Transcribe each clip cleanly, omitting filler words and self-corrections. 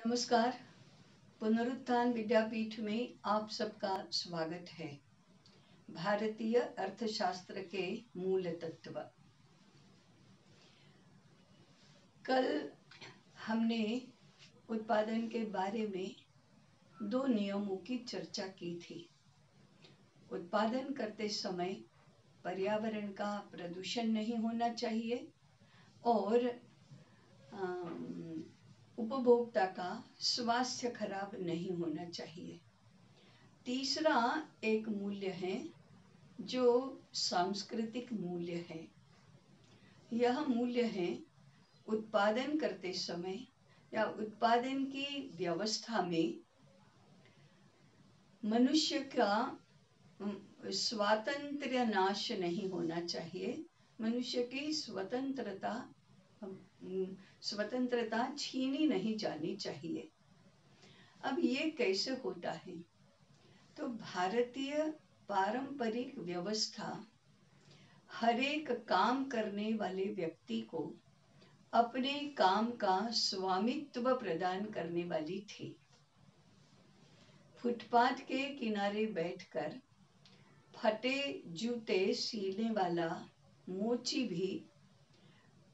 नमस्कार। पुनरुत्थान विद्यापीठ में आप सबका स्वागत है। भारतीय अर्थशास्त्र के मूल तत्व। कल हमने उत्पादन के बारे में दो नियमों की चर्चा की थी। उत्पादन करते समय पर्यावरण का प्रदूषण नहीं होना चाहिए और उपभोक्ता का स्वास्थ्य खराब नहीं होना चाहिए। तीसरा एक मूल्य है जो सांस्कृतिक मूल्य है। यह मूल्य है उत्पादन करते समय या उत्पादन की व्यवस्था में मनुष्य का स्वातंत्र्य नाश नहीं होना चाहिए। मनुष्य की स्वतंत्रता छीनी नहीं जानी चाहिए। अब ये कैसे होता है? तो भारतीय पारंपरिक व्यवस्था हर एक काम करने वाले व्यक्ति को अपने काम का स्वामित्व प्रदान करने वाली थी। फुटपाथ के किनारे बैठकर फटे जूते सीने वाला मोची भी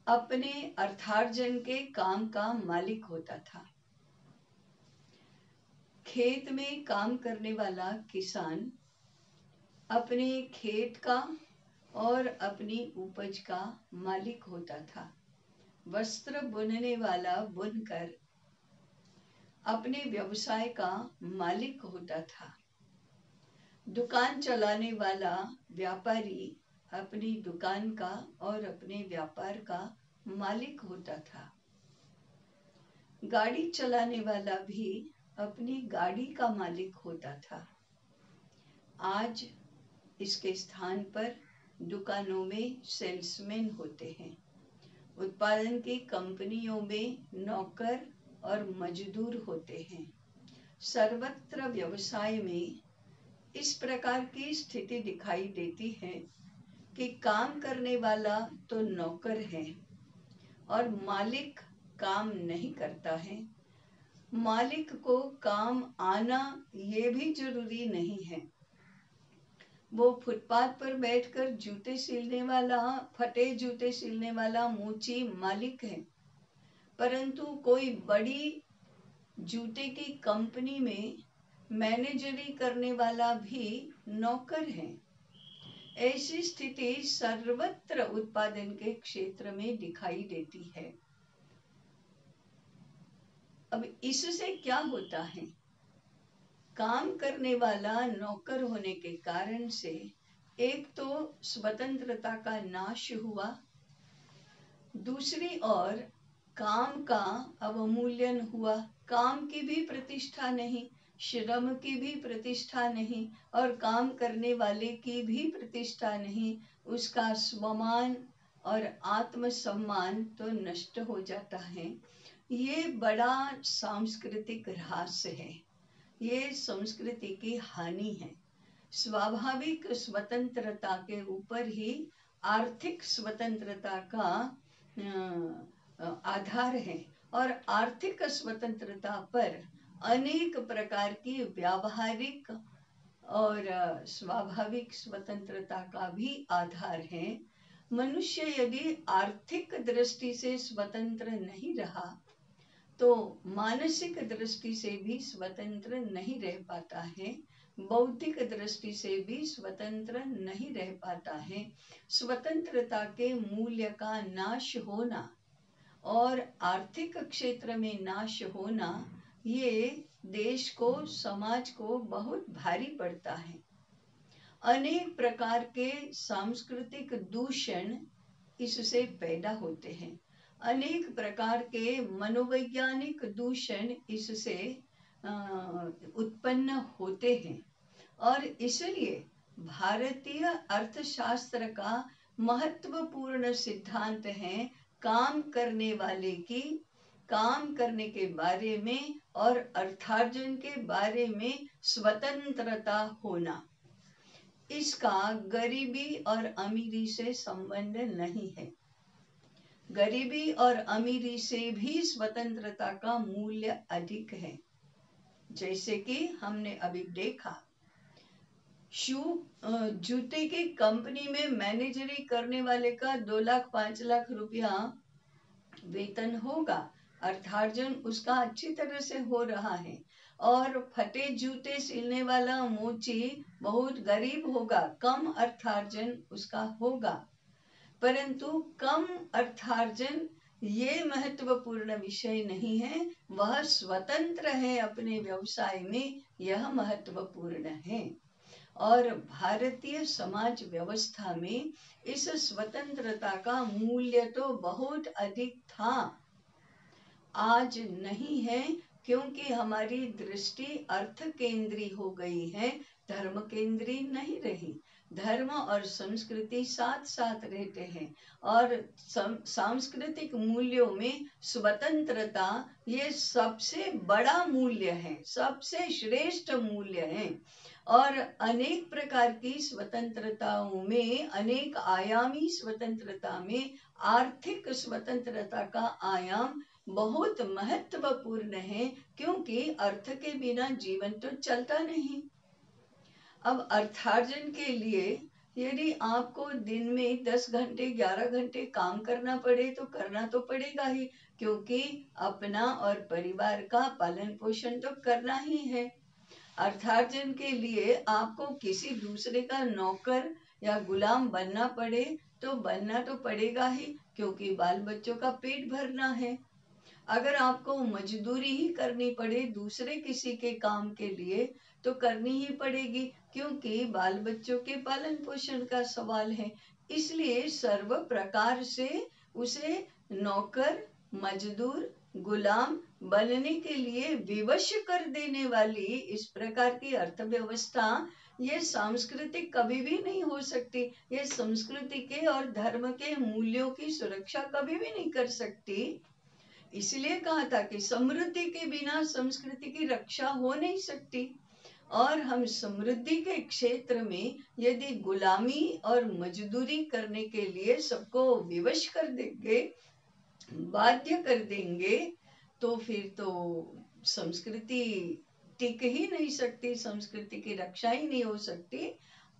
अपने अर्थार्जन के काम का मालिक होता था। खेत में काम करने वाला किसान अपने खेत का और अपनी उपज का मालिक होता था। वस्त्र बुनने वाला बुनकर अपने व्यवसाय का मालिक होता था। दुकान चलाने वाला व्यापारी अपनी दुकान का और अपने व्यापार का मालिक होता था। गाड़ी चलाने वाला भी अपनी गाड़ी का मालिक होता था। आज इसके स्थान पर दुकानों में सेल्समैन होते हैं। उत्पादन की कंपनियों में नौकर और मजदूर होते हैं। सर्वत्र व्यवसाय में इस प्रकार की स्थिति दिखाई देती है कि काम करने वाला तो नौकर है और मालिक काम नहीं करता है। मालिक को काम आना ये भी जरूरी नहीं है। वो फुटपाथ पर बैठकर जूते सिलने वाला, फटे जूते सिलने वाला मोची मालिक है, परंतु कोई बड़ी जूते की कंपनी में मैनेजरी करने वाला भी नौकर है। ऐसी स्थिति सर्वत्र उत्पादन के क्षेत्र में दिखाई देती है। अब इससे क्या होता है? काम करने वाला नौकर होने के कारण से एक तो स्वतंत्रता का नाश हुआ, दूसरी ओर काम का अवमूल्यन हुआ। काम की भी प्रतिष्ठा नहीं, श्रम की भी प्रतिष्ठा नहीं और काम करने वाले की भी प्रतिष्ठा नहीं। उसका स्वमान और आत्मसम्मान तो नष्ट हो जाता है। ये बड़ा सांस्कृतिक ह्रास है, ये संस्कृति की हानि है। स्वाभाविक स्वतंत्रता के ऊपर ही आर्थिक स्वतंत्रता का आधार है और आर्थिक स्वतंत्रता पर अनेक प्रकार की व्यावहारिक और स्वाभाविक स्वतंत्रता का भी आधार है। मनुष्य यदि आर्थिक दृष्टि से स्वतंत्र नहीं रहा तो मानसिक दृष्टि से भी स्वतंत्र नहीं रह पाता है, बौद्धिक दृष्टि से भी स्वतंत्र नहीं रह पाता है। स्वतंत्रता के मूल्य का नाश होना और आर्थिक क्षेत्र में नाश होना ये देश को, समाज को बहुत भारी पड़ता है। अनेक प्रकार के सांस्कृतिक दूषण इससे पैदा होते हैं। अनेक प्रकार के मनोवैज्ञानिक दूषण इससे उत्पन्न होते हैं और इसलिए भारतीय अर्थशास्त्र का महत्वपूर्ण सिद्धांत है काम करने वाले की काम करने के बारे में और अर्थार्जन के बारे में स्वतंत्रता होना। इसका गरीबी और अमीरी से संबंध नहीं है। गरीबी और अमीरी से भी स्वतंत्रता का मूल्य अधिक है। जैसे कि हमने अभी देखा, जूते की कंपनी में मैनेजरी करने वाले का 2 लाख 5 लाख रुपया वेतन होगा, अर्थार्जन उसका अच्छी तरह से हो रहा है। और फटे जूते सिलने वाला मोची बहुत गरीब होगा, कम अर्थार्जन उसका होगा। परंतु कम अर्थार्जन ये महत्वपूर्ण विषय नहीं है, वह स्वतंत्र है अपने व्यवसाय में, यह महत्वपूर्ण है। और भारतीय समाज व्यवस्था में इस स्वतंत्रता का मूल्य तो बहुत अधिक था, आज नहीं है, क्योंकि हमारी दृष्टि अर्थ केंद्री हो गई है, धर्म केंद्री नहीं रही। धर्म और संस्कृति साथ साथ रहते हैं, और सांस्कृतिक मूल्यों में स्वतंत्रता ये सबसे बड़ा मूल्य है, सबसे श्रेष्ठ मूल्य है। और अनेक प्रकार की स्वतंत्रताओं में, अनेक आयामी स्वतंत्रता में आर्थिक स्वतंत्रता का आयाम बहुत महत्वपूर्ण है, क्योंकि अर्थ के बिना जीवन तो चलता नहीं। अब अर्थार्जन के लिए यदि आपको दिन में 10 घंटे 11 घंटे काम करना पड़े तो करना तो पड़ेगा ही, क्योंकि अपना और परिवार का पालन पोषण तो करना ही है। अर्थार्जन के लिए आपको किसी दूसरे का नौकर या गुलाम बनना पड़े तो बनना तो पड़ेगा ही, क्योंकि बाल बच्चों का पेट भरना है। अगर आपको मजदूरी ही करनी पड़े दूसरे किसी के काम के लिए तो करनी ही पड़ेगी, क्योंकि बाल बच्चों के पालन पोषण का सवाल है। इसलिए सर्व प्रकार से उसे नौकर, मजदूर, गुलाम बनने के लिए विवश कर देने वाली इस प्रकार की अर्थव्यवस्था ये सांस्कृतिक कभी भी नहीं हो सकती। ये संस्कृति के और धर्म के मूल्यों की सुरक्षा कभी भी नहीं कर सकती। इसलिए कहा था कि समृद्धि के बिना संस्कृति की रक्षा हो नहीं सकती। और हम समृद्धि के क्षेत्र में यदि गुलामी और मजदूरी करने के लिए सबको विवश कर देंगे, बाध्य कर देंगे, तो फिर तो संस्कृति टिक ही नहीं सकती, संस्कृति की रक्षा ही नहीं हो सकती।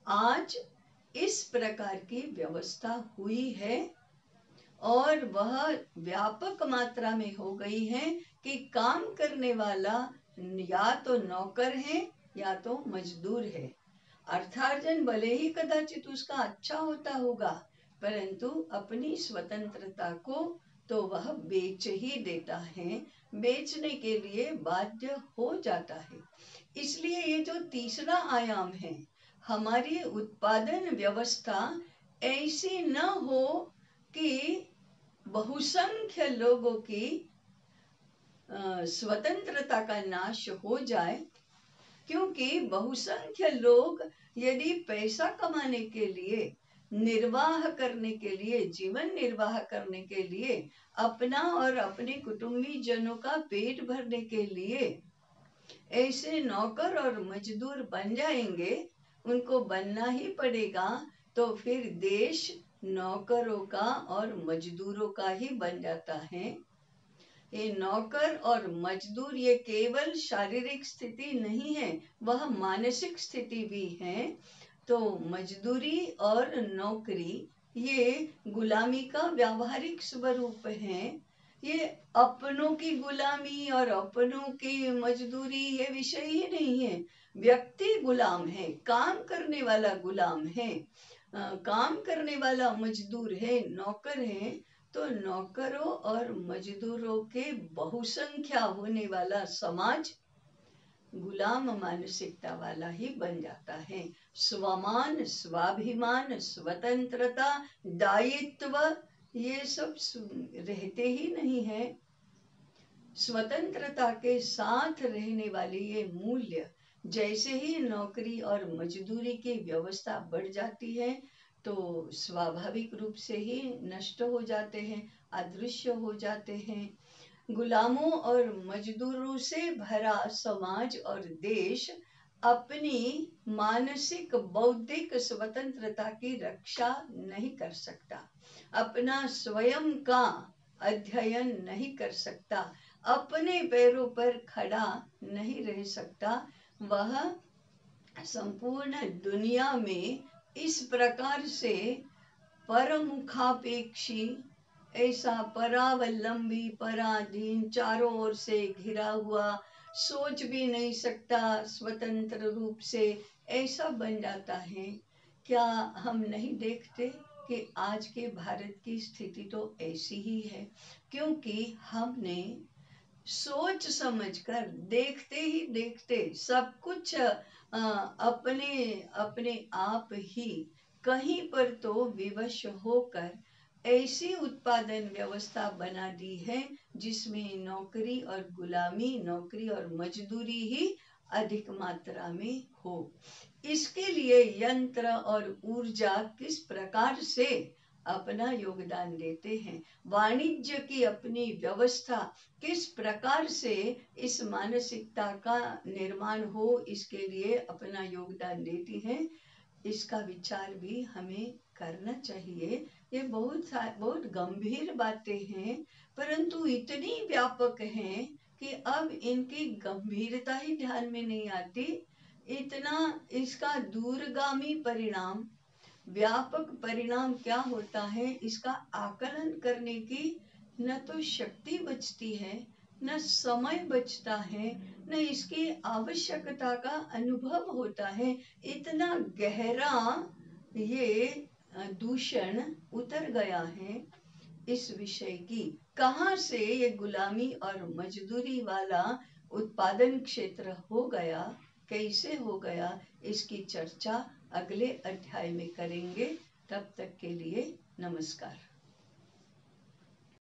आज इस प्रकार की व्यवस्था हुई है और वह व्यापक मात्रा में हो गई है कि काम करने वाला या तो नौकर है या तो मजदूर है। अर्थार्जन भले ही कदाचित उसका अच्छा होता होगा, परंतु अपनी स्वतंत्रता को तो वह बेच ही देता है, बेचने के लिए बाध्य हो जाता है। इसलिए ये जो तीसरा आयाम है, हमारी उत्पादन व्यवस्था ऐसी न हो कि बहुसंख्य लोगों की स्वतंत्रता का नाश हो जाए, क्योंकि बहुसंख्य लोग यदि पैसा कमाने के लिए, निर्वाह करने के लिए, जीवन निर्वाह करने के लिए, अपना और अपने कुटुंबी जनों का पेट भरने के लिए ऐसे नौकर और मजदूर बन जाएंगे, उनको बनना ही पड़ेगा, तो फिर देश नौकरों का और मजदूरों का ही बन जाता है। ये नौकर और मजदूर ये केवल शारीरिक स्थिति नहीं है, वह मानसिक स्थिति भी है। तो मजदूरी और नौकरी ये गुलामी का व्यावहारिक स्वरूप है। ये अपनों की गुलामी और अपनों की मजदूरी ये विषय ही नहीं है। व्यक्ति गुलाम है, काम करने वाला गुलाम है, काम करने वाला मजदूर है, नौकर है। तो नौकरों और मजदूरों के बहुसंख्या होने वाला समाज गुलाम मानसिकता वाला ही बन जाता है। स्वमान, स्वाभिमान, स्वतंत्रता, दायित्व ये सब रहते ही नहीं है। स्वतंत्रता के साथ रहने वाली ये मूल्य जैसे ही नौकरी और मजदूरी की व्यवस्था बढ़ जाती है तो स्वाभाविक रूप से ही नष्ट हो जाते हैं, अदृश्य हो जाते हैं। गुलामों और मजदूरों से भरा समाज और देश अपनी मानसिक बौद्धिक स्वतंत्रता की रक्षा नहीं कर सकता, अपना स्वयं का अध्ययन नहीं कर सकता, अपने पैरों पर खड़ा नहीं रह सकता, वह संपूर्ण दुनिया में इस प्रकार से परमुखापेक्षी, ऐसा परावलंबी, पराधीन, चारों ओर से घिरा हुआ, सोच भी नहीं सकता स्वतंत्र रूप से, ऐसा बन जाता है। क्या हम नहीं देखते कि आज के भारत की स्थिति तो ऐसी ही है, क्योंकि हमने सोच समझकर देखते ही देखते सब कुछ अपने अपने आप ही कहीं पर तो विवश होकर ऐसी उत्पादन व्यवस्था बना दी है जिसमें नौकरी और गुलामी, नौकरी और मजदूरी ही अधिक मात्रा में हो। इसके लिए यंत्र और ऊर्जा किस प्रकार से अपना योगदान देते हैं, वाणिज्य की अपनी व्यवस्था किस प्रकार से इस मानसिकता का निर्माण हो, इसके लिए अपना योगदान देती है, इसका विचार भी हमें करना चाहिए। ये बहुत गंभीर बातें हैं, परंतु इतनी व्यापक हैं कि अब इनकी गंभीरता ही ध्यान में नहीं आती। इतना इसका दूरगामी परिणाम, व्यापक परिणाम क्या होता है, इसका आकलन करने की न तो शक्ति बचती है, न समय बचता है, न इसकी आवश्यकता का अनुभव होता है। इतना गहरा ये दूषण उतर गया है इस विषय की। कहाँ से ये गुलामी और मजदूरी वाला उत्पादन क्षेत्र हो गया, कैसे हो गया, इसकी चर्चा अगले अध्याय में करेंगे। तब तक के लिए नमस्कार।